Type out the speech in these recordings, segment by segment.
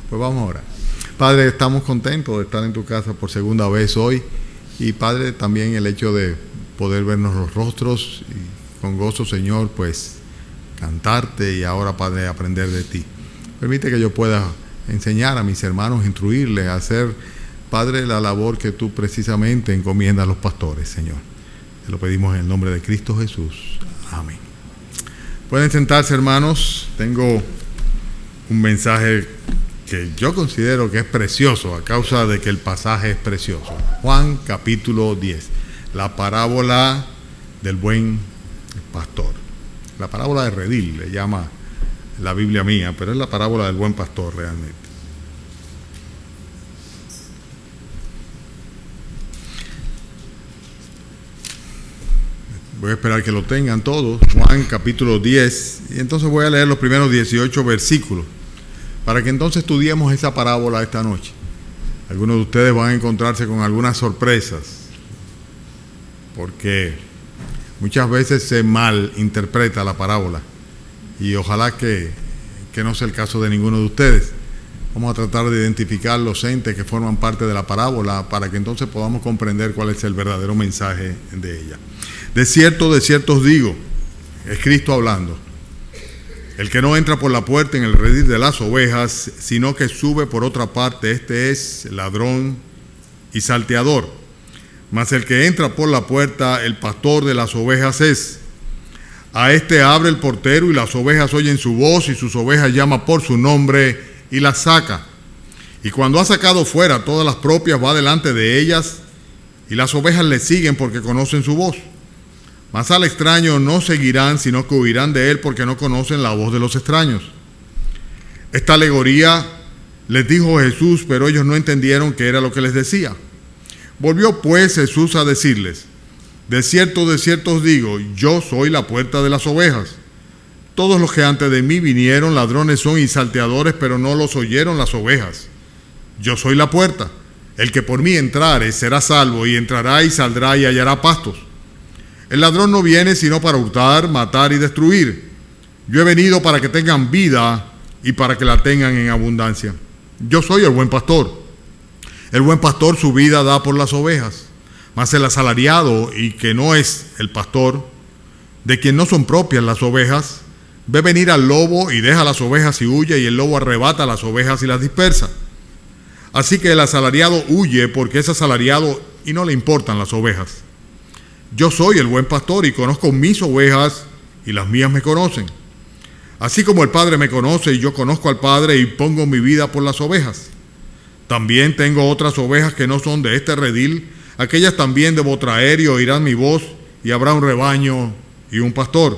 Pues vamos a orar. Padre, estamos contentos de estar en tu casa por segunda vez hoy. Y Padre, también el hecho de poder vernos los rostros y con gozo, Señor, pues cantarte y ahora, Padre, aprender de ti. Permite que yo pueda enseñar a mis hermanos, instruirles, a hacer, Padre, la labor que tú precisamente encomiendas a los pastores, Señor. Te lo pedimos en el nombre de Cristo Jesús. Amén. Pueden sentarse, hermanos. Tengo un mensaje que yo considero que es precioso a causa de que el pasaje es precioso. Juan capítulo 10, la parábola del buen pastor. La parábola de redil le llama la Biblia mía, pero es la parábola del buen pastor realmente. Voy a esperar que lo tengan todos. Juan capítulo 10, y entonces voy a leer los primeros 18 versículos para que entonces estudiemos esa parábola esta noche. Algunos de ustedes van a encontrarse con algunas sorpresas, porque muchas veces se malinterpreta la parábola, y ojalá que no sea el caso de ninguno de ustedes. Vamos a tratar de identificar los entes que forman parte de la parábola para que entonces podamos comprender cuál es el verdadero mensaje de ella. De cierto os digo, es Cristo hablando, el que no entra por la puerta en el redil de las ovejas, sino que sube por otra parte, este es ladrón y salteador. Mas el que entra por la puerta, el pastor de las ovejas es. A este abre el portero y las ovejas oyen su voz y sus ovejas llama por su nombre y las saca. Y cuando ha sacado fuera todas las propias, va delante de ellas y las ovejas le siguen porque conocen su voz. Mas al extraño no seguirán, sino que huirán de él porque no conocen la voz de los extraños. Esta alegoría les dijo Jesús, pero ellos no entendieron qué era lo que les decía. Volvió pues Jesús a decirles, de cierto os digo, yo soy la puerta de las ovejas. Todos los que antes de mí vinieron ladrones son y salteadores, pero no los oyeron las ovejas. Yo soy la puerta. El que por mí entrare será salvo, y entrará y saldrá y hallará pastos. El ladrón no viene sino para hurtar, matar y destruir. Yo he venido para que tengan vida y para que la tengan en abundancia. Yo soy el buen pastor. El buen pastor su vida da por las ovejas. Mas el asalariado, y que no es el pastor, de quien no son propias las ovejas, ve venir al lobo y deja las ovejas y huye, y el lobo arrebata las ovejas y las dispersa. Así que el asalariado huye porque es asalariado y no le importan las ovejas. Yo soy el buen pastor y conozco mis ovejas y las mías me conocen. Así como el Padre me conoce y yo conozco al Padre y pongo mi vida por las ovejas. También tengo otras ovejas que no son de este redil, aquellas también debo traer y oirán mi voz, y habrá un rebaño y un pastor.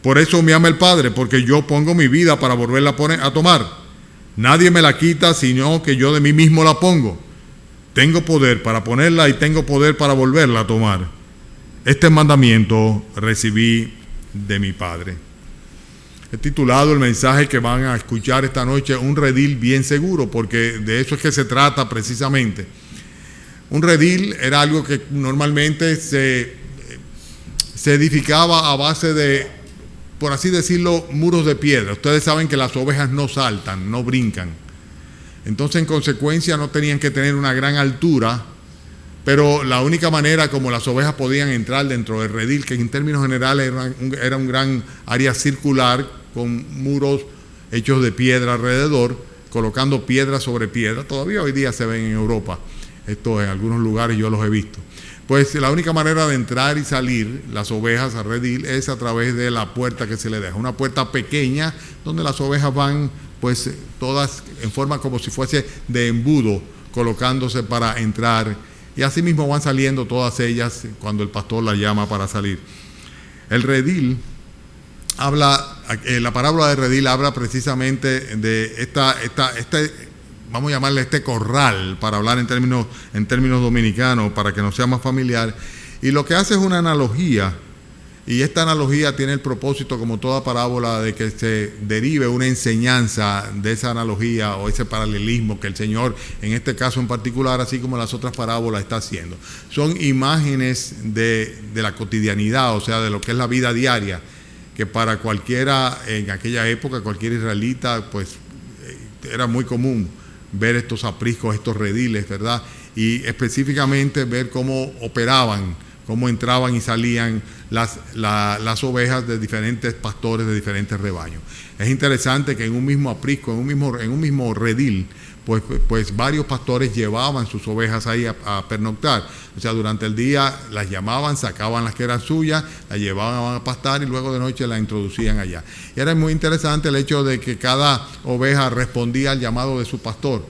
Por eso me ama el Padre, porque yo pongo mi vida para volverla a tomar. Nadie me la quita, sino que yo de mí mismo la pongo. Tengo poder para ponerla y tengo poder para volverla a tomar. Este mandamiento recibí de mi Padre. He titulado el mensaje que van a escuchar esta noche, un redil bien seguro, porque de eso es que se trata precisamente. Un redil era algo que normalmente se edificaba a base de, por así decirlo, muros de piedra. Ustedes saben que las ovejas no saltan, no brincan. Entonces, en consecuencia, no tenían que tener una gran altura, pero la única manera como las ovejas podían entrar dentro del redil, que en términos generales era un gran área circular con muros hechos de piedra alrededor, colocando piedra sobre piedra. Todavía hoy día se ven en Europa, esto en algunos lugares yo los he visto. Pues la única manera de entrar y salir las ovejas al redil es a través de la puerta que se le deja, una puerta pequeña donde las ovejas van pues todas en forma como si fuese de embudo, colocándose para entrar, y así mismo van saliendo todas ellas cuando el pastor las llama para salir. El redil habla, la parábola de redil habla precisamente de vamos a llamarle este corral, para hablar en términos dominicanos, para que nos sea más familiar. Y lo que hace es una analogía, y esta analogía tiene el propósito, como toda parábola, de que se derive una enseñanza de esa analogía o ese paralelismo que el Señor, en este caso en particular, así como las otras parábolas, está haciendo. Son imágenes de la cotidianidad, o sea, de lo que es la vida diaria, que para cualquiera en aquella época, cualquier israelita, pues era muy común ver estos apriscos, estos rediles, ¿verdad? Y específicamente ver cómo operaban, cómo entraban y salían las ovejas de diferentes pastores, de diferentes rebaños. Es interesante que en un mismo aprisco, en un mismo redil, pues varios pastores llevaban sus ovejas ahí a pernoctar. O sea, durante el día las llamaban, sacaban las que eran suyas, las llevaban a pastar y luego de noche las introducían allá. Y era muy interesante el hecho de que cada oveja respondía al llamado de su pastor.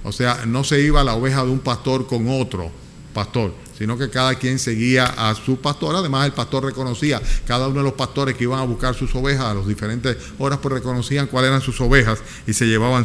O sea, no se iba la oveja de un pastor con otro pastor, sino que cada quien seguía a su pastor. Además, el pastor reconocía, cada uno de los pastores que iban a buscar sus ovejas a las diferentes horas, pues reconocían cuáles eran sus ovejas y se llevaban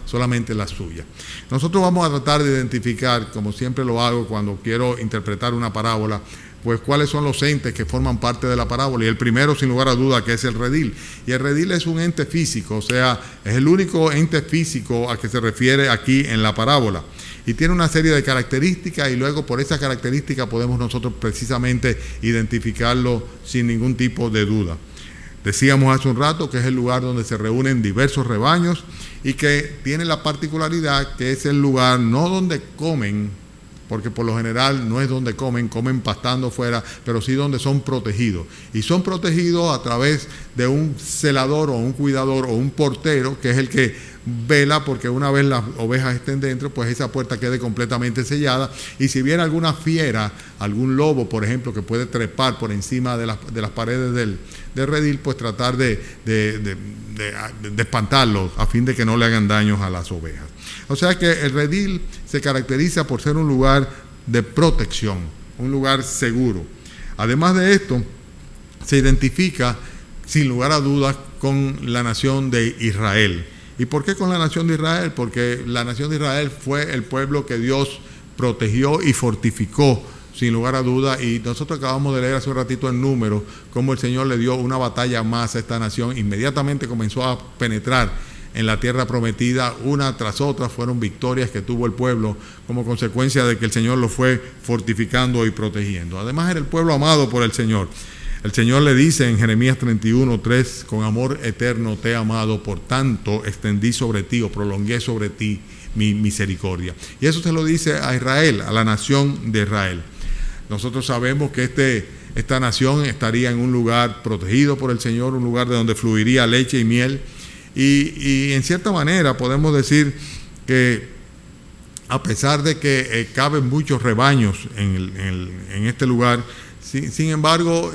solamente las suyas. Nosotros vamos a tratar de identificar, como siempre lo hago cuando quiero interpretar una parábola, pues cuáles son los entes que forman parte de la parábola. Y el primero, sin lugar a duda, que es el redil. Y el redil es un ente físico, o sea, es el único ente físico a que se refiere aquí en la parábola. Y tiene una serie de características y luego por esas características podemos nosotros precisamente identificarlo sin ningún tipo de duda. Decíamos hace un rato que es el lugar donde se reúnen diversos rebaños y que tiene la particularidad que es el lugar no donde comen, porque por lo general no es donde comen pastando fuera, pero sí donde son protegidos. Y son protegidos a través de un celador o un cuidador o un portero, que es el que vela porque una vez las ovejas estén dentro, pues esa puerta quede completamente sellada. Y si viene alguna fiera, algún lobo, por ejemplo, que puede trepar por encima de las paredes del redil, pues tratar de espantarlos a fin de que no le hagan daños a las ovejas. O sea que el redil se caracteriza por ser un lugar de protección, un lugar seguro. Además de esto, se identifica, sin lugar a dudas, con la nación de Israel. ¿Y por qué con la nación de Israel? Porque la nación de Israel fue el pueblo que Dios protegió y fortificó, sin lugar a dudas. Y nosotros acabamos de leer hace un ratito en Números cómo el Señor le dio una batalla más a esta nación. Inmediatamente comenzó a penetrar en la tierra prometida, una tras otra fueron victorias que tuvo el pueblo como consecuencia de que el Señor lo fue fortificando y protegiendo. Además era el pueblo amado por el Señor. El Señor le dice en Jeremías 31:3, con amor eterno te he amado, por tanto extendí sobre ti o prolongué sobre ti mi misericordia. Y eso se lo dice a Israel, a la nación de Israel. Nosotros sabemos que esta nación estaría en un lugar protegido por el Señor, un lugar de donde fluiría leche y miel. Y en cierta manera podemos decir que a pesar de que caben muchos rebaños en este lugar, sin embargo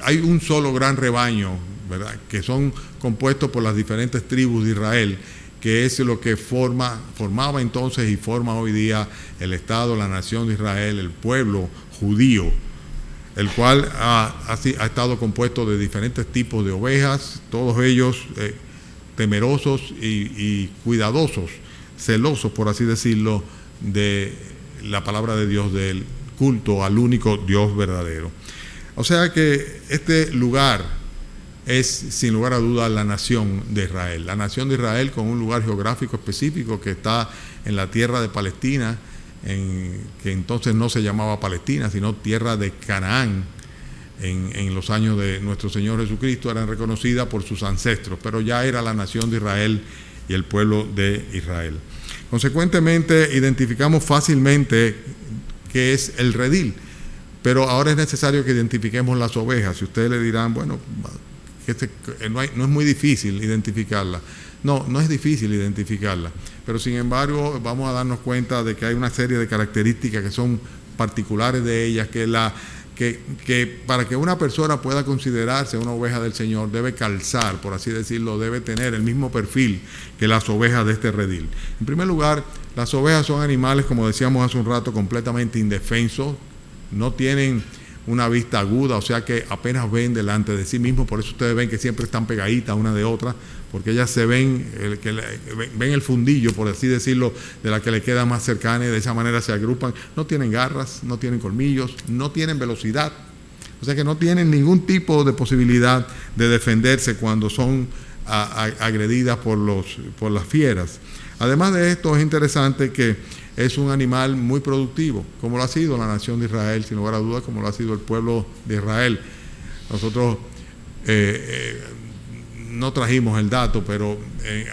hay un solo gran rebaño, ¿verdad?, que son compuestos por las diferentes tribus de Israel, que es lo que formaba entonces y forma hoy día el Estado, la nación de Israel, el pueblo judío, el cual ha estado compuesto de diferentes tipos de ovejas, todos ellos temerosos y cuidadosos, celosos, por así decirlo, de la palabra de Dios, del culto al único Dios verdadero. O sea que este lugar es, sin lugar a dudas, la nación de Israel. La nación de Israel con un lugar geográfico específico que está en la tierra de Palestina, que entonces no se llamaba Palestina, sino tierra de Canaán. En los años de nuestro Señor Jesucristo eran reconocidas por sus ancestros, pero ya era la nación de Israel y el pueblo de Israel. Consecuentemente, identificamos fácilmente qué es el redil, pero ahora es necesario que identifiquemos las ovejas. Si ustedes le dirán, bueno, no es muy difícil identificarla. No es difícil identificarla, pero sin embargo vamos a darnos cuenta de que hay una serie de características que son particulares de ellas, que para que una persona pueda considerarse una oveja del Señor debe calzar, por así decirlo, debe tener el mismo perfil que las ovejas de este redil. En primer lugar, las ovejas son animales, como decíamos hace un rato, completamente indefensos, no tienen una vista aguda, o sea que apenas ven delante de sí mismos. Por eso ustedes ven que siempre están pegaditas una de otra, porque ellas se ven el fundillo, por así decirlo, de la que le queda más cercana, y de esa manera se agrupan. No tienen garras, no tienen colmillos, no tienen velocidad, o sea que no tienen ningún tipo de posibilidad de defenderse cuando son agredidas por las fieras. Además de esto, es interesante que es un animal muy productivo, como lo ha sido la nación de Israel, sin lugar a dudas, como lo ha sido el pueblo de Israel. Nosotros no trajimos el dato, pero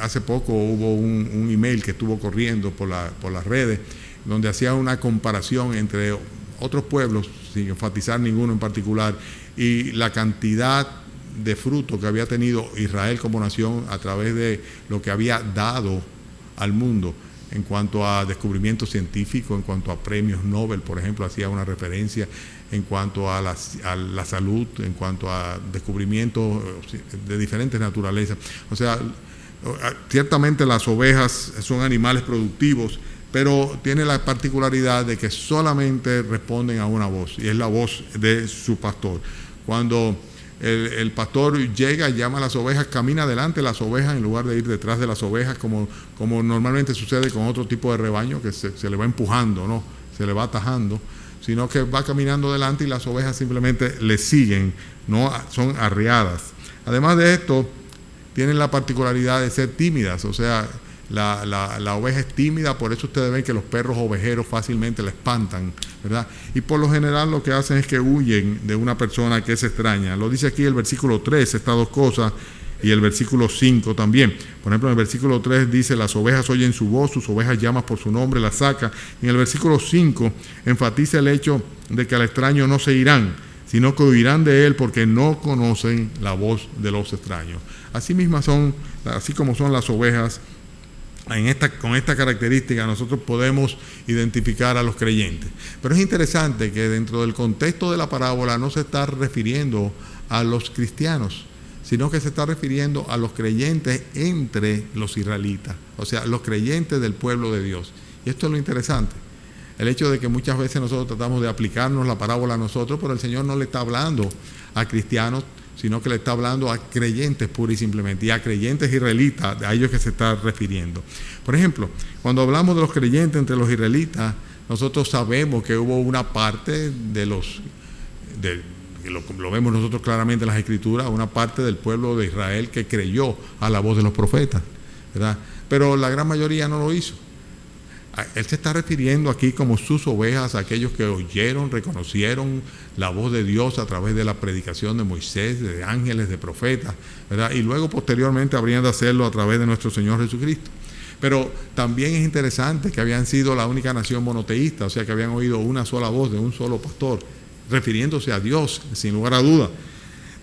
hace poco hubo un email que estuvo corriendo por las redes, donde hacía una comparación entre otros pueblos, sin enfatizar ninguno en particular, y la cantidad de fruto que había tenido Israel como nación a través de lo que había dado al mundo en cuanto a descubrimientos científicos, en cuanto a premios Nobel, por ejemplo, hacía una referencia, en cuanto a la salud, en cuanto a descubrimientos de diferentes naturalezas. O sea, ciertamente las ovejas son animales productivos, pero tiene la particularidad de que solamente responden a una voz, y es la voz de su pastor. Cuando el pastor llega, llama a las ovejas, camina delante de las ovejas en lugar de ir detrás de las ovejas, como normalmente sucede con otro tipo de rebaño, que se le va empujando, ¿no? Se le va atajando, sino que va caminando delante y las ovejas simplemente le siguen, no son arreadas. Además de esto, tienen la particularidad de ser tímidas, o sea, la oveja es tímida, por eso ustedes ven que los perros ovejeros fácilmente la espantan, ¿verdad? Y por lo general lo que hacen es que huyen de una persona que es extraña. Lo dice aquí el versículo 3, estas dos cosas, y el versículo 5 también. Por ejemplo, en el versículo 3 dice, las ovejas oyen su voz, sus ovejas llaman por su nombre, las saca. En el versículo 5 enfatiza el hecho de que al extraño no se irán, sino que huirán de él porque no conocen la voz de los extraños. Así como son las ovejas, con esta característica nosotros podemos identificar a los creyentes. Pero es interesante que dentro del contexto de la parábola no se está refiriendo a los cristianos, sino que se está refiriendo a los creyentes entre los israelitas, o sea, los creyentes del pueblo de Dios. Y esto es lo interesante, el hecho de que muchas veces nosotros tratamos de aplicarnos la parábola a nosotros, pero el Señor no le está hablando a cristianos, sino que le está hablando a creyentes pura y simplemente, y a creyentes israelitas, a ellos que se está refiriendo. Por ejemplo, cuando hablamos de los creyentes entre los israelitas, nosotros sabemos que hubo una parte lo vemos nosotros claramente en las Escrituras, una parte del pueblo de Israel que creyó a la voz de los profetas, ¿verdad? Pero la gran mayoría no lo hizo. Él se está refiriendo aquí como sus ovejas, a aquellos que oyeron, reconocieron la voz de Dios a través de la predicación de Moisés, de ángeles, de profetas, ¿verdad? Y luego posteriormente habrían de hacerlo a través de nuestro Señor Jesucristo. Pero también es interesante que habían sido la única nación monoteísta, o sea que habían oído una sola voz de un solo pastor, refiriéndose a Dios, sin lugar a duda.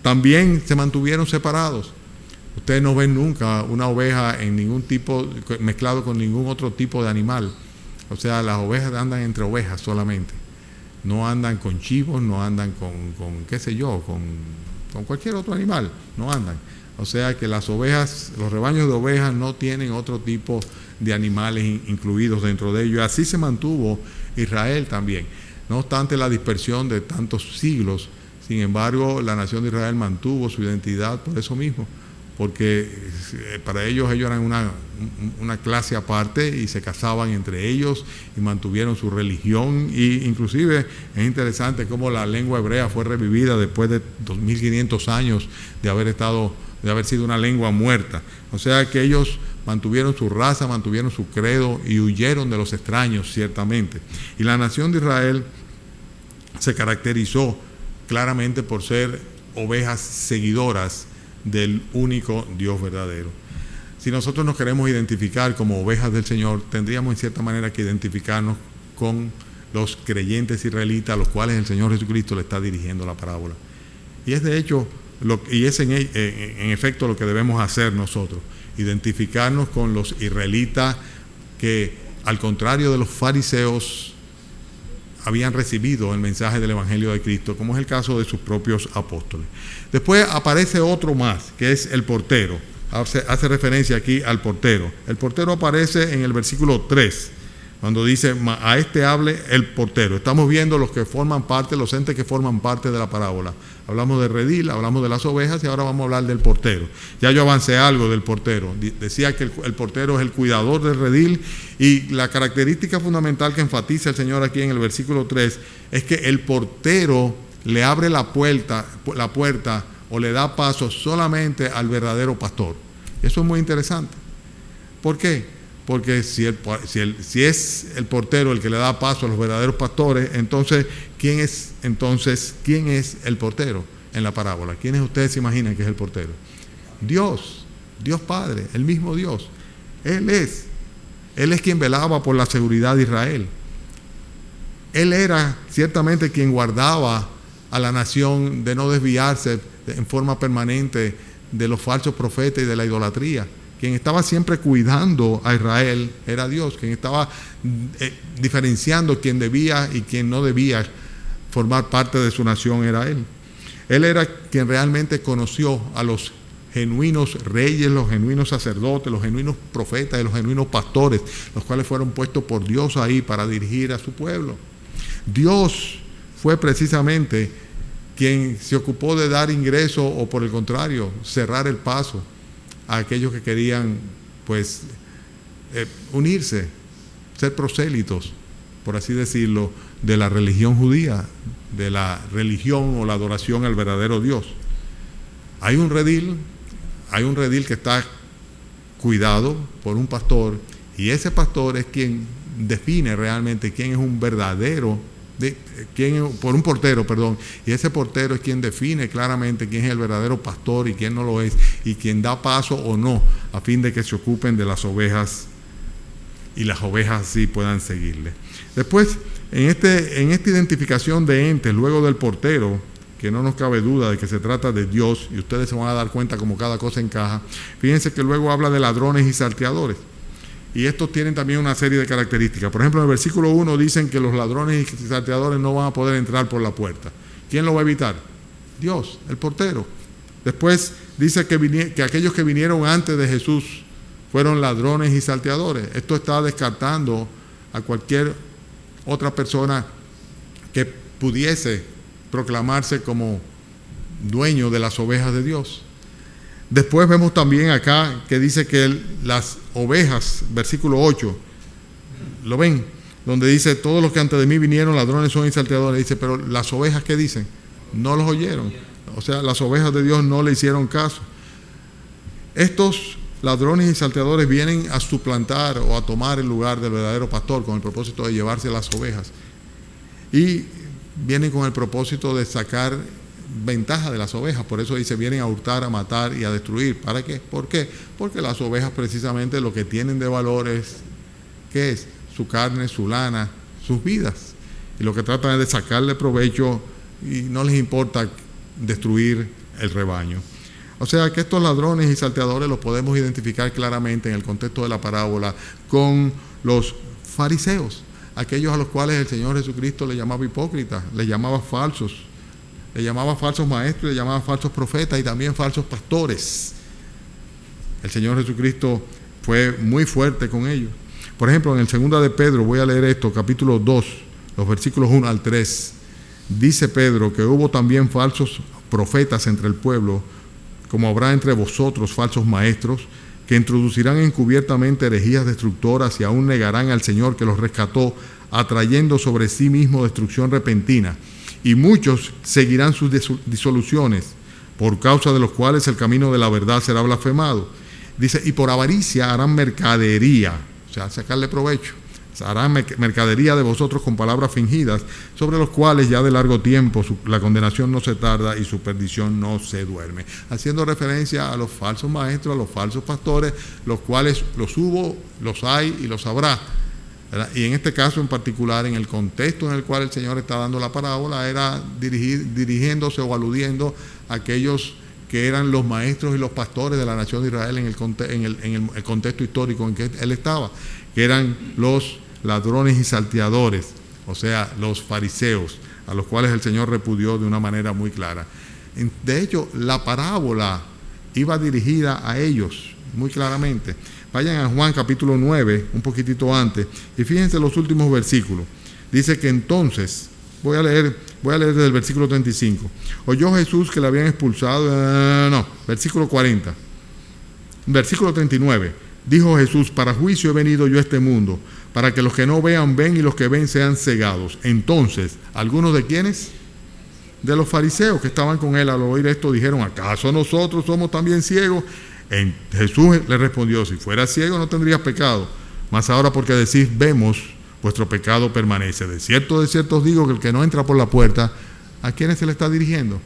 También se mantuvieron separados. Ustedes no ven nunca una oveja en ningún tipo, mezclado con ningún otro tipo de animal. O sea, las ovejas andan entre ovejas solamente. No andan con chivos, no andan con qué sé yo, con cualquier otro animal. No andan. O sea que las ovejas, los rebaños de ovejas no tienen otro tipo de animales incluidos dentro de ellos. Así se mantuvo Israel también. No obstante la dispersión de tantos siglos, sin embargo, la nación de Israel mantuvo su identidad por eso mismo, porque para ellos eran una clase aparte y se casaban entre ellos y mantuvieron su religión, y inclusive es interesante cómo la lengua hebrea fue revivida después de 2500 años de haber sido una lengua muerta. O sea que ellos mantuvieron su raza, mantuvieron su credo y huyeron de los extraños, ciertamente. Y la nación de Israel se caracterizó claramente por ser ovejas seguidoras del único Dios verdadero. Si nosotros nos queremos identificar como ovejas del Señor, tendríamos en cierta manera que identificarnos con los creyentes israelitas a los cuales el Señor Jesucristo le está dirigiendo la parábola. Y es de hecho, en efecto lo que debemos hacer nosotros, identificarnos con los israelitas que, al contrario de los fariseos, habían recibido el mensaje del Evangelio de Cristo, como es el caso de sus propios apóstoles. Después aparece otro más, que es el portero. Hace referencia aquí al portero. El portero aparece en el versículo 3, cuando dice, a este hable el portero. Estamos viendo los entes que forman parte de la parábola. Hablamos de redil, hablamos de las ovejas y ahora vamos a hablar del portero. Ya yo avancé algo del portero. Decía que el portero es el cuidador del redil, y la característica fundamental que enfatiza el Señor aquí en el versículo 3 es que el portero le abre la puerta o le da paso solamente al verdadero pastor. Eso es muy interesante. ¿Por qué? Porque si es el portero el que le da paso a los verdaderos pastores, entonces ¿quién es el portero en la parábola? ¿Quiénes ustedes se imaginan que es el portero? Dios Padre, el mismo Dios. Él es quien velaba por la seguridad de Israel. Él era ciertamente quien guardaba a la nación de no desviarse en forma permanente de los falsos profetas y de la idolatría. Quien estaba siempre cuidando a Israel era Dios. Quien estaba diferenciando quién debía y quién no debía formar parte de su nación era Él. Él era quien realmente conoció a los genuinos reyes, los genuinos sacerdotes, los genuinos profetas y los genuinos pastores, los cuales fueron puestos por Dios ahí para dirigir a su pueblo. Dios fue precisamente quien se ocupó de dar ingreso o, por el contrario, cerrar el paso a aquellos que querían unirse, ser prosélitos, por así decirlo, de la religión judía, de la religión o la adoración al verdadero Dios. Hay un redil que está cuidado por un pastor, y ese pastor es quien define realmente quién es un verdadero, por un portero, perdón, y ese portero es quien define claramente quién es el verdadero pastor y quién no lo es, y quien da paso o no a fin de que se ocupen de las ovejas y las ovejas así puedan seguirle. Después, en esta identificación de entes, luego del portero, que no nos cabe duda de que se trata de Dios, y ustedes se van a dar cuenta como cada cosa encaja, fíjense que luego habla de ladrones y salteadores. Y estos tienen también una serie de características. Por ejemplo, en el versículo 1 dicen que los ladrones y salteadores no van a poder entrar por la puerta. ¿Quién lo va a evitar? Dios, el portero. Después dice que aquellos que vinieron antes de Jesús fueron ladrones y salteadores. Esto está descartando a cualquier otra persona que pudiese proclamarse como dueño de las ovejas de Dios. Después vemos también acá que dice que las ovejas, versículo 8, ¿lo ven? Donde dice, todos los que antes de mí vinieron, ladrones son y salteadores. Dice, pero las ovejas, ¿qué dicen? No los oyeron. O sea, las ovejas de Dios no le hicieron caso. Estos ladrones y salteadores vienen a suplantar o a tomar el lugar del verdadero pastor con el propósito de llevarse las ovejas. Y vienen con el propósito de sacar ventaja de las ovejas. Por eso dice, vienen a hurtar, a matar y a destruir. ¿Para qué? ¿Por qué? Porque las ovejas precisamente lo que tienen de valor es, ¿qué es? Su carne, su lana, sus vidas. Y lo que tratan es de sacarle provecho y no les importa destruir el rebaño. O sea que estos ladrones y salteadores los podemos identificar claramente en el contexto de la parábola con los fariseos, aquellos a los cuales el Señor Jesucristo le llamaba hipócritas, le llamaba falsos, le llamaba falsos maestros, le llamaba falsos profetas y también falsos pastores. El Señor Jesucristo fue muy fuerte con ellos. Por ejemplo, en el 2 de Pedro, voy a leer esto, capítulo 2, los versículos 1 al 3. Dice Pedro que hubo también falsos profetas entre el pueblo, como habrá entre vosotros falsos maestros, que introducirán encubiertamente herejías destructoras y aún negarán al Señor que los rescató, atrayendo sobre sí mismo destrucción repentina. Y muchos seguirán sus disoluciones, por causa de los cuales el camino de la verdad será blasfemado. Dice, y por avaricia harán mercadería, o sea, sacarle provecho. Harán mercadería de vosotros con palabras fingidas, sobre los cuales ya de largo tiempo la condenación no se tarda y su perdición no se duerme. Haciendo referencia a los falsos maestros, a los falsos pastores, los cuales los hubo, los hay y los habrá. ¿Verdad? Y en este caso en particular, en el contexto en el cual el Señor está dando la parábola, era dirigiéndose o aludiendo a aquellos que eran los maestros y los pastores de la nación de Israel en el contexto histórico en que él estaba, que eran los ladrones y salteadores, o sea, los fariseos, a los cuales el Señor repudió de una manera muy clara. De hecho, la parábola iba dirigida a ellos muy claramente. Vayan a Juan capítulo 9, un poquitito antes, y fíjense los últimos versículos. Dice que entonces, voy a leer desde el versículo 35. Oyó Jesús que le habían expulsado, versículo 40. Versículo 39. Dijo Jesús, para juicio he venido yo a este mundo, para que los que no vean ven y los que ven sean cegados. Entonces, ¿algunos de quiénes? De los fariseos que estaban con él al oír esto dijeron, ¿acaso nosotros somos también ciegos? Jesús le respondió, si fueras ciego no tendrías pecado, mas ahora porque decís vemos, vuestro pecado permanece. De cierto os digo que el que no entra por la puerta, ¿a quiénes se le está dirigiendo?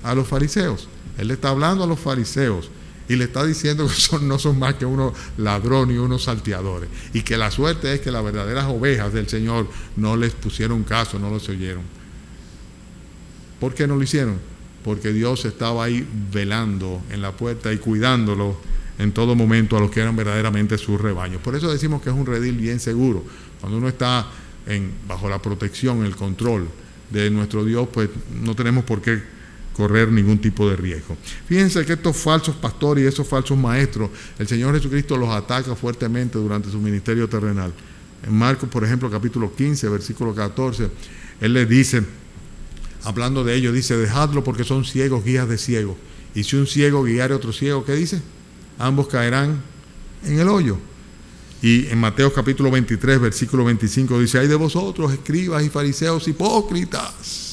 A los fariseos. Él le está hablando a los fariseos. Y le está diciendo que no son más que unos ladrones y unos salteadores. Y que la suerte es que las verdaderas ovejas del Señor no les pusieron caso, no los oyeron. ¿Por qué no lo hicieron? Porque Dios estaba ahí velando en la puerta y cuidándolo en todo momento a los que eran verdaderamente sus rebaños. Por eso decimos que es un redil bien seguro. Cuando uno está bajo la protección, el control de nuestro Dios, pues no tenemos por qué correr ningún tipo de riesgo. Fíjense que estos falsos pastores y esos falsos maestros, el Señor Jesucristo los ataca fuertemente durante su ministerio terrenal. En Marcos, por ejemplo, capítulo 15, versículo 14, Él les dice, hablando de ellos, dice, dejadlo porque son ciegos, guías de ciegos. Y si un ciego guiare a otro ciego, ¿qué dice? Ambos caerán en el hoyo. Y en Mateo capítulo 23, versículo 25, dice, ay de vosotros, escribas y fariseos hipócritas.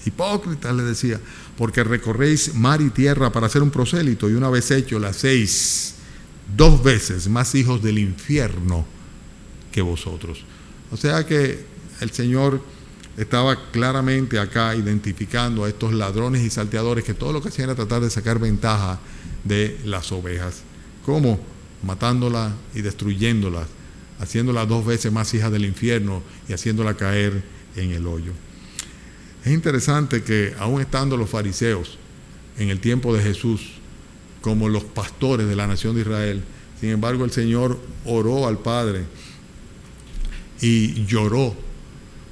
Hipócritas, le decía, porque recorréis mar y tierra para hacer un prosélito, y una vez hecho la hacéis 2 veces más hijos del infierno que vosotros. O sea que el Señor estaba claramente acá identificando a estos ladrones y salteadores que todo lo que hacían era tratar de sacar ventaja de las ovejas. ¿Cómo? Matándolas y destruyéndolas, haciéndolas 2 veces más hijas del infierno y haciéndolas caer en el hoyo. Es interesante que aún estando los fariseos en el tiempo de Jesús como los pastores de la nación de Israel, sin embargo el Señor oró al Padre y lloró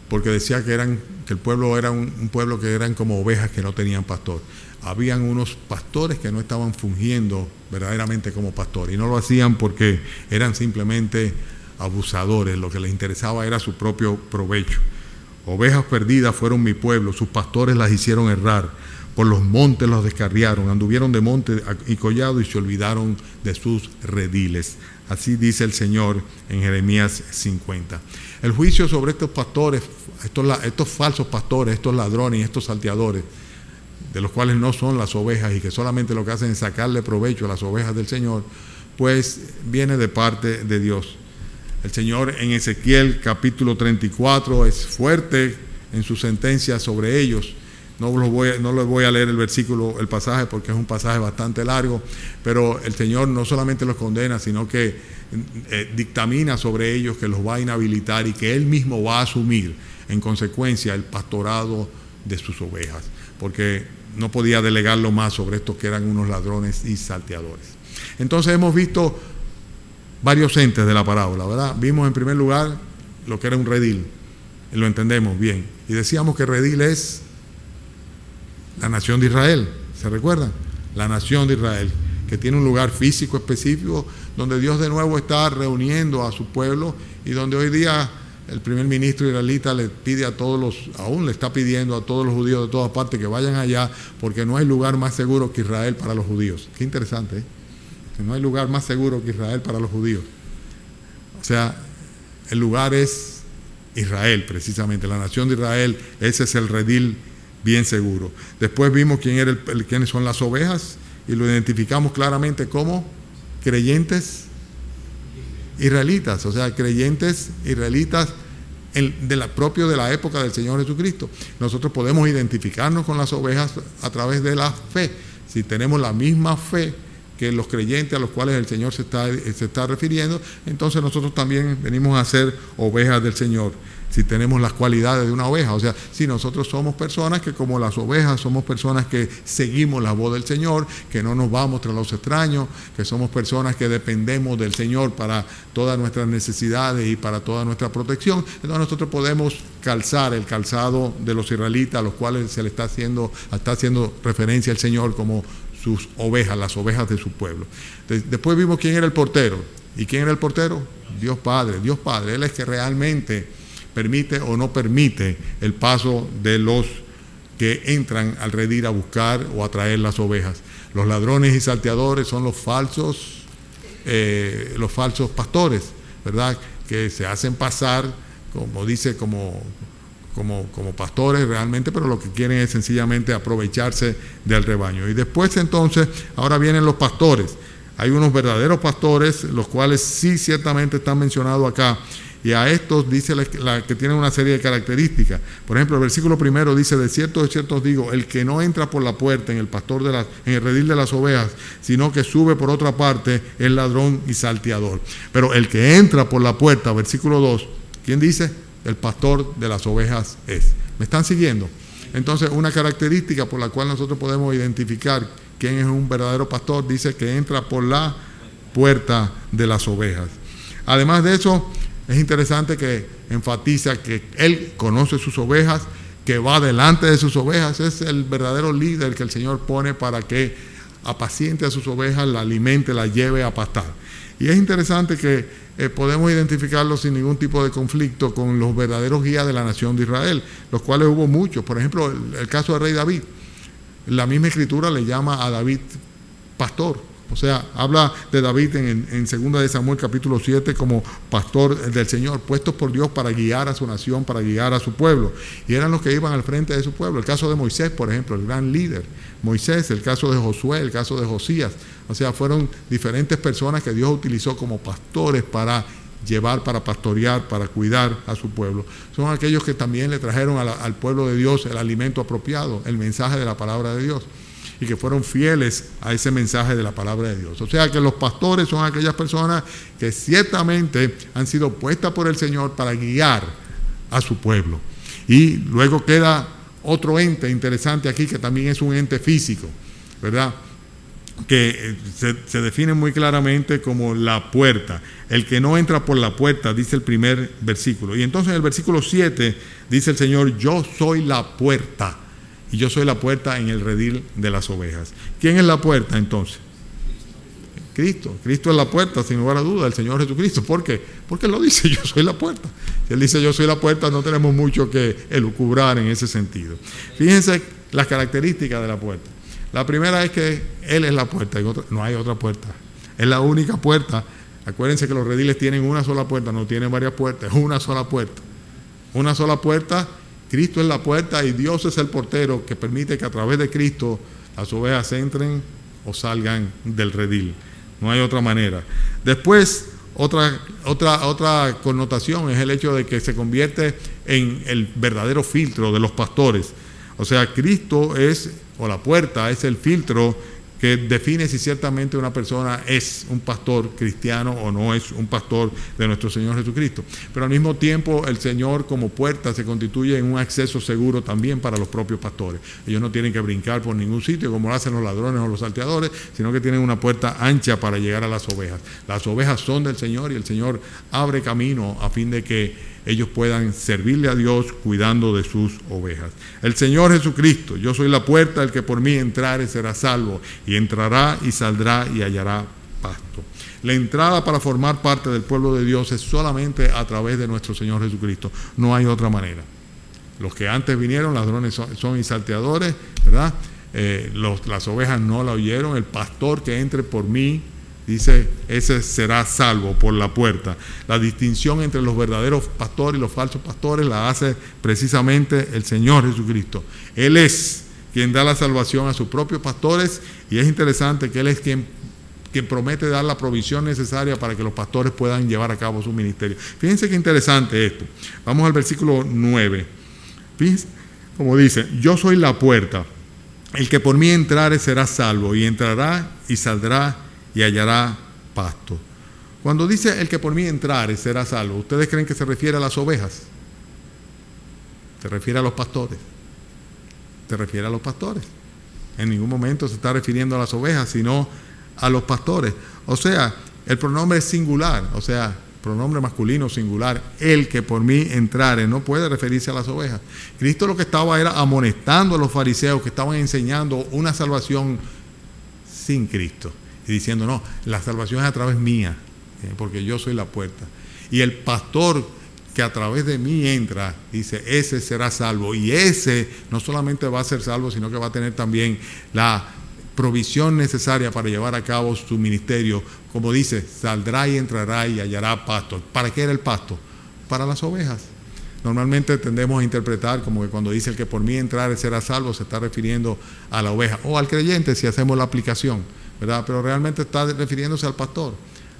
porque decía que el pueblo era un pueblo que eran como ovejas que no tenían pastor. Habían unos pastores que no estaban fungiendo verdaderamente como pastores y no lo hacían porque eran simplemente abusadores, lo que les interesaba era su propio provecho. Ovejas perdidas fueron mi pueblo, sus pastores las hicieron errar, por los montes los descarriaron, anduvieron de monte y collado y se olvidaron de sus rediles. Así dice el Señor en Jeremías 50. El juicio sobre estos pastores, estos falsos pastores, estos ladrones y estos salteadores, de los cuales no son las ovejas y que solamente lo que hacen es sacarle provecho a las ovejas del Señor, pues viene de parte de Dios. El Señor en Ezequiel capítulo 34 es fuerte en su sentencia sobre ellos. No les voy a leer el pasaje porque es un pasaje bastante largo, pero el Señor no solamente los condena, sino que dictamina sobre ellos que los va a inhabilitar y que Él mismo va a asumir en consecuencia el pastorado de sus ovejas, porque no podía delegarlo más sobre estos que eran unos ladrones y salteadores. Entonces hemos visto varios entes de la parábola, ¿verdad? Vimos en primer lugar lo que era un redil, y lo entendemos bien. Y decíamos que redil es la nación de Israel, ¿se recuerdan? La nación de Israel, que tiene un lugar físico específico donde Dios de nuevo está reuniendo a su pueblo y donde hoy día el primer ministro israelita le pide aún le está pidiendo a todos los judíos de todas partes que vayan allá porque no hay lugar más seguro que Israel para los judíos. Qué interesante, ¿eh? No hay lugar más seguro que Israel para los judíos. O sea, el lugar es Israel, precisamente, la nación de Israel. Ese es el redil bien seguro. Después vimos quiénes son las ovejas y lo identificamos claramente como creyentes israelitas, o sea, creyentes israelitas propio de la época del Señor Jesucristo. Nosotros podemos identificarnos con las ovejas a través de la fe. Si tenemos la misma fe que los creyentes a los cuales el Señor se está refiriendo, entonces nosotros también venimos a ser ovejas del Señor, si tenemos las cualidades de una oveja. O sea, si nosotros somos personas que como las ovejas, somos personas que seguimos la voz del Señor, que no nos vamos tras los extraños, que somos personas que dependemos del Señor para todas nuestras necesidades y para toda nuestra protección, entonces nosotros podemos calzar el calzado de los israelitas, a los cuales se le está haciendo referencia el Señor como sus ovejas, las ovejas de su pueblo. Después vimos quién era el portero. ¿Y quién era el portero? Dios Padre. Dios Padre, Él es que realmente permite o no permite el paso de los que entran al redil a buscar o a traer las ovejas. Los ladrones y salteadores son los falsos pastores, ¿verdad? Que se hacen pasar, como dice, como pastores realmente, pero lo que quieren es sencillamente aprovecharse del rebaño. Y después entonces, ahora vienen los pastores. Hay unos verdaderos pastores, los cuales sí ciertamente están mencionados acá Y a estos dice que tienen una serie de características. Por ejemplo, el versículo primero dice: de cierto os digo, el que no entra por la puerta en el redil de las ovejas, sino que sube por otra parte, es ladrón y salteador. Pero el que entra por la puerta, versículo 2, ¿quién dice? El pastor de las ovejas es. ¿Me están siguiendo? Entonces, una característica por la cual nosotros podemos identificar quién es un verdadero pastor, dice que entra por la puerta de las ovejas. Además de eso, es interesante que enfatiza que él conoce sus ovejas, que va delante de sus ovejas, es el verdadero líder que el Señor pone para que apaciente a sus ovejas, la alimente, la lleve a pastar. Y es interesante que podemos identificarlo sin ningún tipo de conflicto con los verdaderos guías de la nación de Israel, los cuales hubo muchos. Por ejemplo, el caso del rey David. La misma escritura le llama a David pastor. O sea, habla de David en 2 de Samuel capítulo 7 como pastor del Señor, puestos por Dios para guiar a su nación, para guiar a su pueblo. Y eran los que iban al frente de su pueblo. El caso de Moisés, por ejemplo, el gran líder. Moisés, el caso de Josué, el caso de Josías. O sea, fueron diferentes personas que Dios utilizó como pastores para llevar, para pastorear, para cuidar a su pueblo. Son aquellos que también le trajeron al pueblo de Dios el alimento apropiado, el mensaje de la palabra de Dios, y que fueron fieles a ese mensaje de la palabra de Dios. O sea que los pastores son aquellas personas que ciertamente han sido puestas por el Señor para guiar a su pueblo. Y luego queda otro ente interesante aquí, que también es un ente físico, ¿verdad?, que se define muy claramente como la puerta. El que no entra por la puerta, dice el primer versículo. Y entonces en el versículo 7 dice el Señor: yo soy la puerta, y yo soy la puerta en el redil de las ovejas. ¿Quién es la puerta entonces? Cristo. Cristo es la puerta, sin lugar a duda, el Señor Jesucristo. ¿Por qué? Porque Él lo dice: yo soy la puerta. Si Él dice yo soy la puerta, no tenemos mucho que elucubrar en ese sentido. Fíjense las características de la puerta. La primera es que Él es la puerta, no hay otra puerta. Es la única puerta. Acuérdense que los rediles tienen una sola puerta, no tienen varias puertas, es una sola puerta. Una sola puerta, Cristo es la puerta y Dios es el portero que permite que a través de Cristo las ovejas entren o salgan del redil. No hay otra manera. Después, otra connotación es el hecho de que se convierte en el verdadero filtro de los pastores. O sea, Cristo es, o la puerta, es el filtro que define si ciertamente una persona es un pastor cristiano o no es un pastor de nuestro Señor Jesucristo. Pero al mismo tiempo el Señor como puerta se constituye en un acceso seguro también para los propios pastores. Ellos no tienen que brincar por ningún sitio como lo hacen los ladrones o los salteadores, sino que tienen una puerta ancha para llegar a las ovejas. Las ovejas son del Señor y el Señor abre camino a fin de que ellos puedan servirle a Dios cuidando de sus ovejas. El Señor Jesucristo: yo soy la puerta, el que por mí entrare será salvo, y entrará y saldrá y hallará pasto. La entrada para formar parte del pueblo de Dios es solamente a través de nuestro Señor Jesucristo. No hay otra manera. Los que antes vinieron, ladrones son y salteadores, ¿verdad? Las ovejas no la oyeron. El pastor que entre por mí, dice, ese será salvo por la puerta. La distinción entre los verdaderos pastores y los falsos pastores la hace precisamente el Señor Jesucristo. Él es quien da la salvación a sus propios pastores, y es interesante que Él es quien promete dar la provisión necesaria para que los pastores puedan llevar a cabo su ministerio. Fíjense qué interesante esto. Vamos al versículo 9. Fíjense como dice: yo soy la puerta, el que por mí entrare será salvo, y entrará y saldrá y hallará pasto. Cuando dice el que por mí entrare será salvo, ¿ustedes creen que se refiere a las ovejas? ¿Se refiere a los pastores? Se refiere a los pastores. En ningún momento se está refiriendo a las ovejas, sino a los pastores. O sea, el pronombre es singular, o sea, pronombre masculino singular. El que por mí entrare no puede referirse a las ovejas. Cristo lo que estaba era amonestando a los fariseos que estaban enseñando una salvación sin Cristo. Y diciendo: no, la salvación es a través mía, porque yo soy la puerta. Y el pastor que a través de mí entra, dice, ese será salvo. Y ese no solamente va a ser salvo, sino que va a tener también la provisión necesaria para llevar a cabo su ministerio. Como dice, saldrá y entrará y hallará pasto. ¿Para qué era el pasto? Para las ovejas. Normalmente tendemos a interpretar como que cuando dice el que por mí entrare será salvo, se está refiriendo a la oveja o al creyente si hacemos la aplicación, ¿verdad? Pero realmente está refiriéndose al pastor.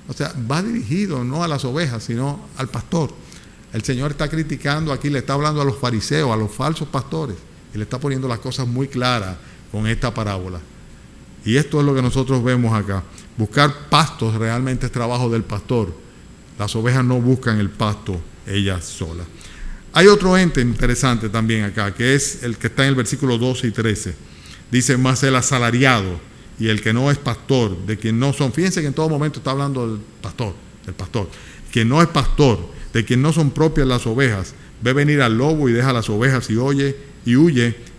O sea, va dirigido no a las ovejas, sino al pastor. El Señor está criticando aquí, le está hablando a los fariseos, a los falsos pastores, y le está poniendo las cosas muy claras con esta parábola. Y esto es lo que nosotros vemos acá. Buscar pastos realmente es trabajo del pastor. Las ovejas no buscan el pasto ellas solas. Hay otro ente interesante también acá, que es el que está en el versículo 12 y 13. Dice, más el asalariado y el que no es pastor, de quien no son. Fíjense que en todo momento está hablando del pastor. Quien no es pastor, de quien no son propias las ovejas, ve venir al lobo y deja las ovejas y huye,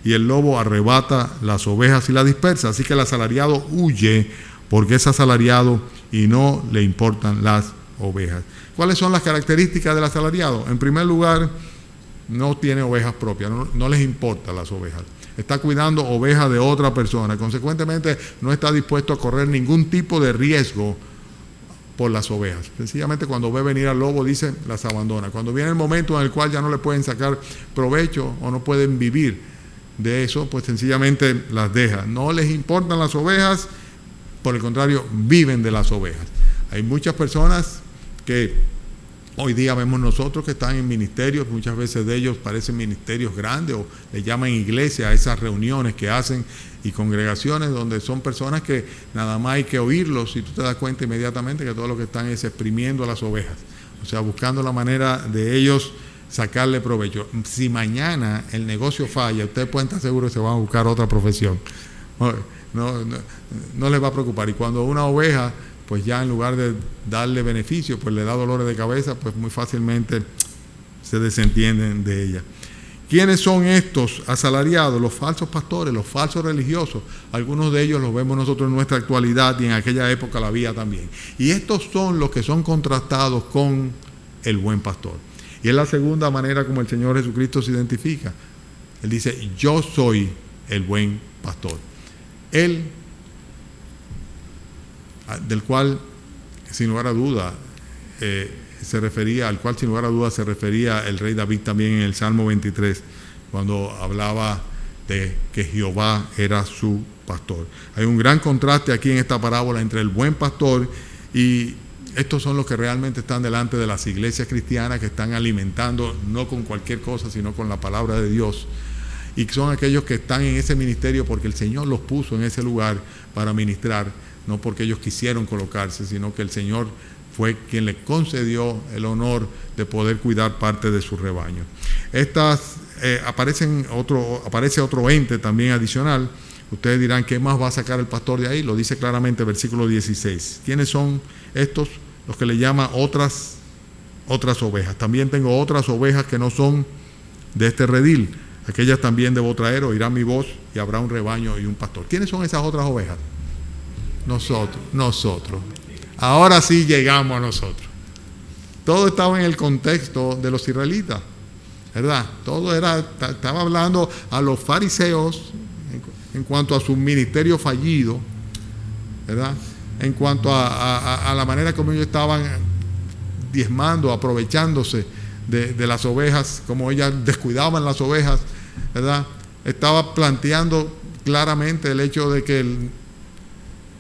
y el lobo arrebata las ovejas y las dispersa. Así que el asalariado huye porque es asalariado y no le importan las ovejas. ¿Cuáles son las características del asalariado? En primer lugar, no tiene ovejas propias, no les importan las ovejas. Está cuidando ovejas de otra persona. Consecuentemente, no está dispuesto a correr ningún tipo de riesgo por las ovejas. Sencillamente, cuando ve venir al lobo, dice, las abandona. Cuando viene el momento en el cual ya no le pueden sacar provecho o no pueden vivir de eso, pues sencillamente las deja. No les importan las ovejas, por el contrario, viven de las ovejas. Hay muchas personas que hoy día vemos nosotros que están en ministerios, muchas veces de ellos parecen ministerios grandes o le llaman iglesia a esas reuniones que hacen y congregaciones donde son personas que nada más hay que oírlos y tú te das cuenta inmediatamente que todo lo que están es exprimiendo a las ovejas, o sea, buscando la manera de ellos sacarle provecho. Si mañana el negocio falla, ustedes pueden estar seguros que se van a buscar otra profesión. No les va a preocupar. Y cuando una oveja, pues ya en lugar de darle beneficio, pues le da dolores de cabeza, pues muy fácilmente se desentienden de ella. ¿Quiénes son estos asalariados? Los falsos pastores, los falsos religiosos. Algunos de ellos los vemos nosotros en nuestra actualidad y en aquella época la había también. Y estos son los que son contrastados con el buen pastor. Y es la segunda manera como el Señor Jesucristo se identifica. Él dice, yo soy el buen pastor. Él, del cual sin lugar a duda se refería el rey David también en el Salmo 23, cuando hablaba de que Jehová era su pastor. Hay un gran contraste aquí en esta parábola entre el buen pastor y estos son los que realmente están delante de las iglesias cristianas, que están alimentando no con cualquier cosa, sino con la palabra de Dios. Y son aquellos que están en ese ministerio porque el Señor los puso en ese lugar para ministrar, no porque ellos quisieron colocarse, sino que el Señor fue quien les concedió el honor de poder cuidar parte de su rebaño. Aparece otro ente también adicional. Ustedes dirán, ¿qué más va a sacar el pastor de ahí? Lo dice claramente versículo 16. ¿Quiénes son estos? Los que le llama otras ovejas. También tengo otras ovejas que no son de este redil. Aquellas también debo traer, oirán mi voz y habrá un rebaño y un pastor. ¿Quiénes son esas otras ovejas? Nosotros. Ahora sí llegamos a nosotros. Todo estaba en el contexto de los israelitas, ¿verdad? Estaba hablando a los fariseos en cuanto a su ministerio fallido, ¿verdad? En cuanto a la manera como ellos estaban diezmando, aprovechándose de las ovejas, como ellas descuidaban las ovejas, ¿verdad? Estaba planteando claramente el hecho de que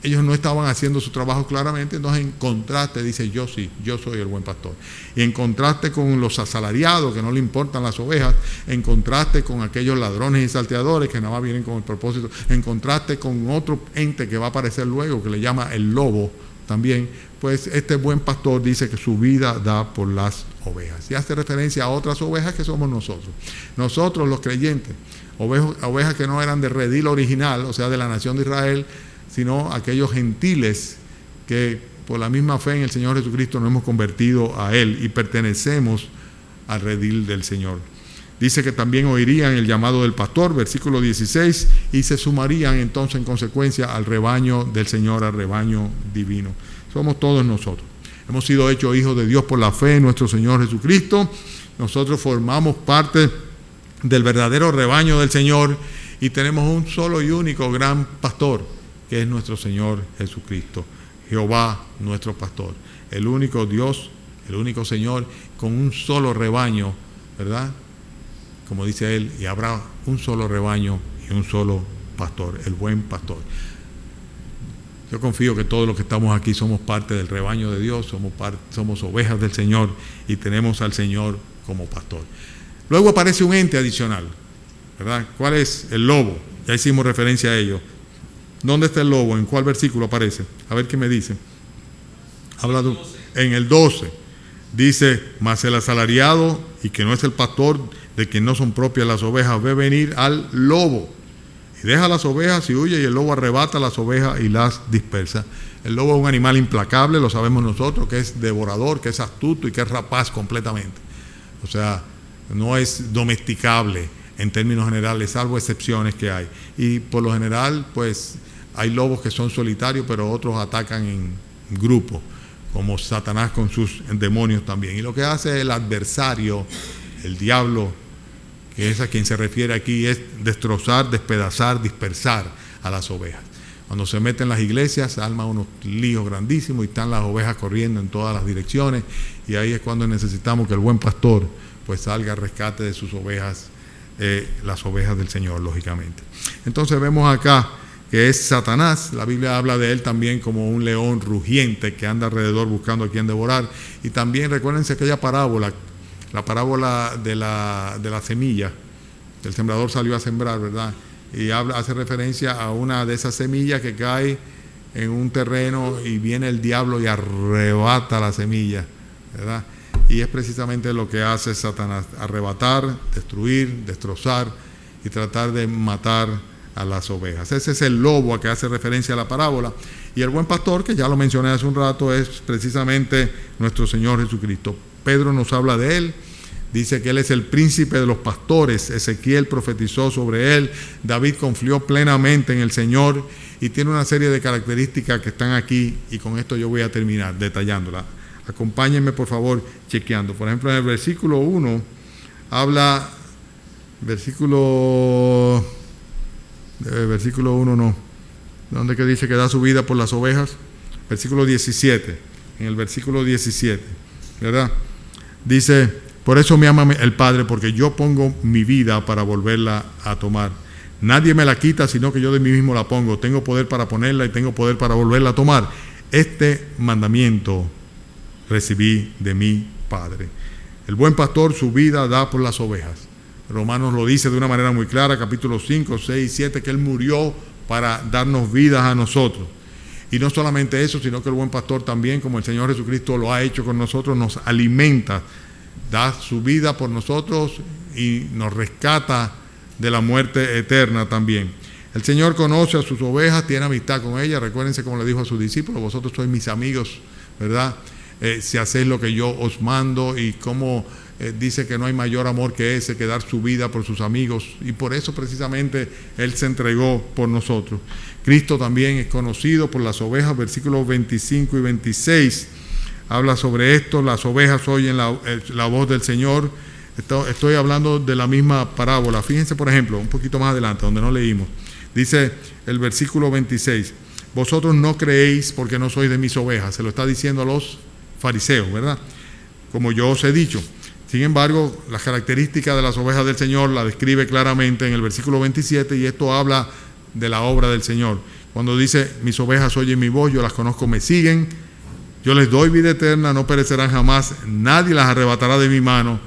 ellos no estaban haciendo su trabajo claramente. Entonces, en contraste, dice, yo soy el buen pastor. Y en contraste con los asalariados, que no le importan las ovejas, en contraste con aquellos ladrones y salteadores que nada más vienen con el propósito, en contraste con otro ente que va a aparecer luego, que le llama el lobo también, pues este buen pastor dice que su vida da por las ovejas. Y hace referencia a otras ovejas que somos nosotros. Nosotros, los creyentes, ovejas que no eran de redil original, o sea, de la nación de Israel, sino aquellos gentiles que por la misma fe en el Señor Jesucristo nos hemos convertido a Él y pertenecemos al redil del Señor. Dice que también oirían el llamado del pastor, versículo 16, y se sumarían entonces en consecuencia al rebaño del Señor, al rebaño divino. Somos todos nosotros. Hemos sido hechos hijos de Dios por la fe en nuestro Señor Jesucristo. Nosotros formamos parte del verdadero rebaño del Señor y tenemos un solo y único gran pastor, que es nuestro Señor Jesucristo, Jehová nuestro pastor, el único Dios, el único Señor, con un solo rebaño, ¿verdad? Como dice Él, y habrá un solo rebaño y un solo pastor, el buen pastor. Yo confío que todos los que estamos aquí somos parte del rebaño de Dios, somos ovejas del Señor y tenemos al Señor como pastor. Luego aparece un ente adicional, ¿verdad? ¿Cuál es? El lobo. Ya hicimos referencia a ello. ¿Dónde está el lobo? ¿En cuál versículo aparece? A ver qué me dice. Habla en el 12. Dice, mas el asalariado, y que no es el pastor, de que no son propias las ovejas, ve venir al lobo. Y deja las ovejas y huye, y el lobo arrebata las ovejas y las dispersa. El lobo es un animal implacable, lo sabemos nosotros, que es devorador, que es astuto y que es rapaz completamente. O sea, no es domesticable en términos generales, salvo excepciones que hay. Y por lo general, pues, hay lobos que son solitarios, pero otros atacan en grupo, como Satanás con sus demonios también. Y lo que hace el adversario, el diablo, que es a quien se refiere aquí, es destrozar, despedazar, dispersar a las ovejas. Cuando se mete en las iglesias, arma unos líos grandísimos y están las ovejas corriendo en todas las direcciones, y ahí es cuando necesitamos que el buen pastor pues salga al rescate de sus ovejas, las ovejas del Señor, lógicamente. Entonces vemos acá que es Satanás. La Biblia habla de él también como un león rugiente que anda alrededor buscando a quien devorar. Y también recuérdense aquella parábola, la parábola de la semilla. El sembrador salió a sembrar, ¿verdad? Y hace referencia a una de esas semillas que cae en un terreno y viene el diablo y arrebata la semilla, ¿verdad? Y es precisamente lo que hace Satanás: arrebatar, destruir, destrozar y tratar de matar a las ovejas. Ese es el lobo a que hace referencia la parábola. Y el buen pastor, que ya lo mencioné hace un rato, es precisamente nuestro Señor Jesucristo. Pedro nos habla de él, dice que él es el príncipe de los pastores. Ezequiel profetizó sobre él. David confió plenamente en el Señor y tiene una serie de características que están aquí, y con esto yo voy a terminar detallándola. Acompáñenme por favor chequeando. Por ejemplo, en el versículo 1 habla, versículo 1 no, ¿dónde que dice que da su vida por las ovejas? Versículo 17, en el versículo 17, ¿verdad? Dice, por eso me ama el Padre, porque yo pongo mi vida para volverla a tomar. Nadie me la quita, sino que yo de mí mismo la pongo. Tengo poder para ponerla y tengo poder para volverla a tomar. Este mandamiento recibí de mi Padre. El buen pastor su vida da por las ovejas. Romanos lo dice de una manera muy clara, capítulos 5, 6 y 7, que Él murió para darnos vidas a nosotros. Y no solamente eso, sino que el buen pastor también, como el Señor Jesucristo lo ha hecho con nosotros, nos alimenta, da su vida por nosotros y nos rescata de la muerte eterna también. El Señor conoce a sus ovejas, tiene amistad con ellas. Recuérdense como le dijo a sus discípulos: vosotros sois mis amigos, ¿verdad? Si hacéis lo que yo os mando. Y como dice que no hay mayor amor que ese, que dar su vida por sus amigos, y por eso precisamente Él se entregó por nosotros. Cristo también es conocido por las ovejas. Versículos 25 y 26 habla sobre esto: las ovejas oyen la voz del Señor. Estoy hablando de la misma parábola. Fíjense, por ejemplo, un poquito más adelante, donde no leímos, dice el versículo 26: vosotros no creéis porque no sois de mis ovejas. Se lo está diciendo a los fariseos, ¿verdad? Como yo os he dicho. Sin embargo, las características de las ovejas del Señor la describe claramente en el versículo 27, y esto habla de la obra del Señor. Cuando dice: mis ovejas oyen mi voz, yo las conozco, me siguen, yo les doy vida eterna, no perecerán jamás, nadie las arrebatará de mi mano.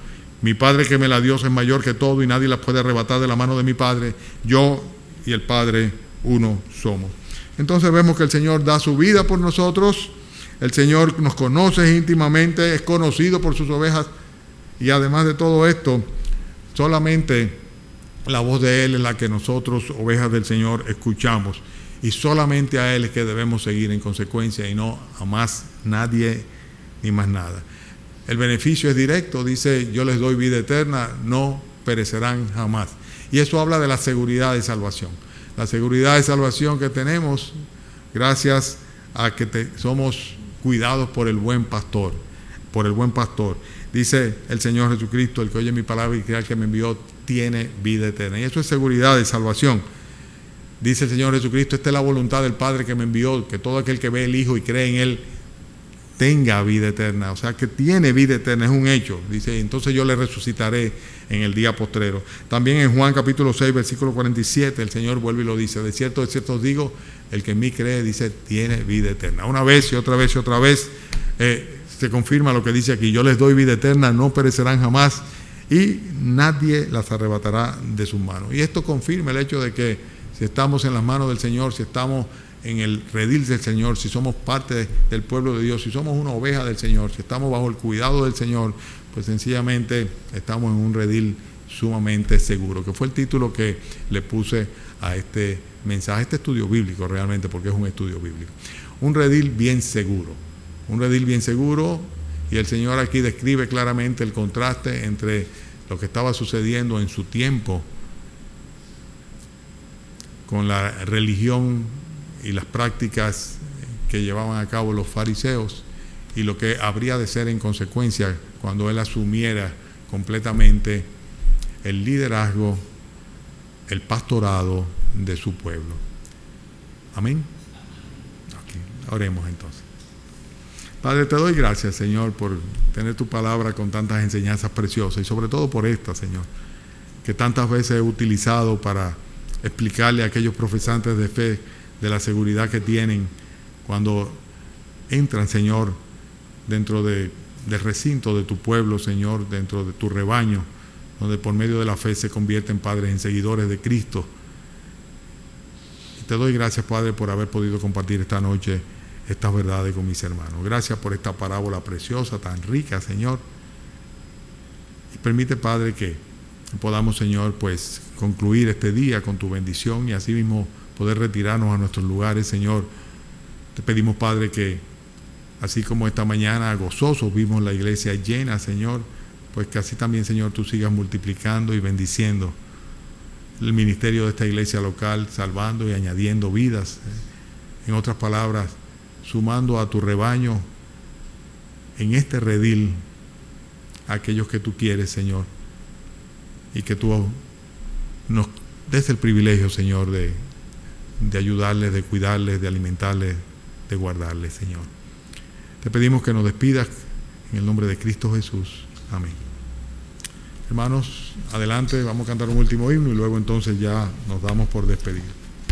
Mi Padre que me la dio es mayor que todo, y nadie las puede arrebatar de la mano de mi Padre. Yo y el Padre uno somos. Entonces vemos que el Señor da su vida por nosotros. El Señor nos conoce íntimamente, es conocido por sus ovejas. Y además de todo esto, solamente la voz de Él es la que nosotros, ovejas del Señor, escuchamos. Y solamente a Él es que debemos seguir en consecuencia, y no a más nadie ni más nada. El beneficio es directo, dice: yo les doy vida eterna, no perecerán jamás. Y eso habla de la seguridad de salvación. La seguridad de salvación que tenemos gracias a que somos cuidados por el buen pastor. Por el buen pastor. Dice el Señor Jesucristo: el que oye mi palabra y cree al que me envió tiene vida eterna. Y eso es seguridad de salvación. Dice el Señor Jesucristo: esta es la voluntad del Padre que me envió, que todo aquel que ve el Hijo y cree en Él tenga vida eterna, o sea, que tiene vida eterna, es un hecho. Dice, entonces yo le resucitaré en el día postrero. También en Juan capítulo 6, versículo 47, el Señor vuelve y lo dice, de cierto os digo, el que en mí cree, dice, tiene vida eterna. Una vez y otra vez y otra vez se confirma lo que dice aquí, yo les doy vida eterna, no perecerán jamás y nadie las arrebatará de sus manos. Y esto confirma el hecho de que si estamos en las manos del Señor, si estamos en el redil del Señor, si somos parte del pueblo de Dios, si somos una oveja del Señor, si estamos bajo el cuidado del Señor, pues sencillamente estamos en un redil sumamente seguro, que fue el título que le puse a este mensaje, a este estudio bíblico realmente, porque es un estudio bíblico. Un redil bien seguro, un redil bien seguro, y el Señor aquí describe claramente el contraste entre lo que estaba sucediendo en su tiempo con la religión y las prácticas que llevaban a cabo los fariseos y lo que habría de ser en consecuencia cuando él asumiera completamente el liderazgo, el pastorado de su pueblo. Amén. Okay. Oremos entonces. Padre, te doy gracias, Señor, por tener tu palabra con tantas enseñanzas preciosas y sobre todo por esta, Señor, que tantas veces he utilizado para explicarle a aquellos profesantes de fe de la seguridad que tienen cuando entran, Señor, dentro del recinto de tu pueblo, Señor, dentro de tu rebaño, donde por medio de la fe se convierten, Padre, en seguidores de Cristo. Y te doy gracias, Padre, por haber podido compartir esta noche estas verdades con mis hermanos. Gracias por esta parábola preciosa, tan rica, Señor. Y permite, Padre, que podamos, Señor, pues concluir este día con tu bendición y así mismo poder retirarnos a nuestros lugares, Señor. Te pedimos, Padre, que así como esta mañana gozosos vimos la iglesia llena, Señor, pues que así también, Señor, tú sigas multiplicando y bendiciendo el ministerio de esta iglesia local, salvando y añadiendo vidas. En otras palabras, sumando a tu rebaño en este redil a aquellos que tú quieres, Señor, y que tú nos des el privilegio, Señor, de ayudarles, de cuidarles, de alimentarles, de guardarles, Señor. Te pedimos que nos despidas en el nombre de Cristo Jesús. Amén. Hermanos, adelante, vamos a cantar un último himno y luego entonces ya nos damos por despedidos.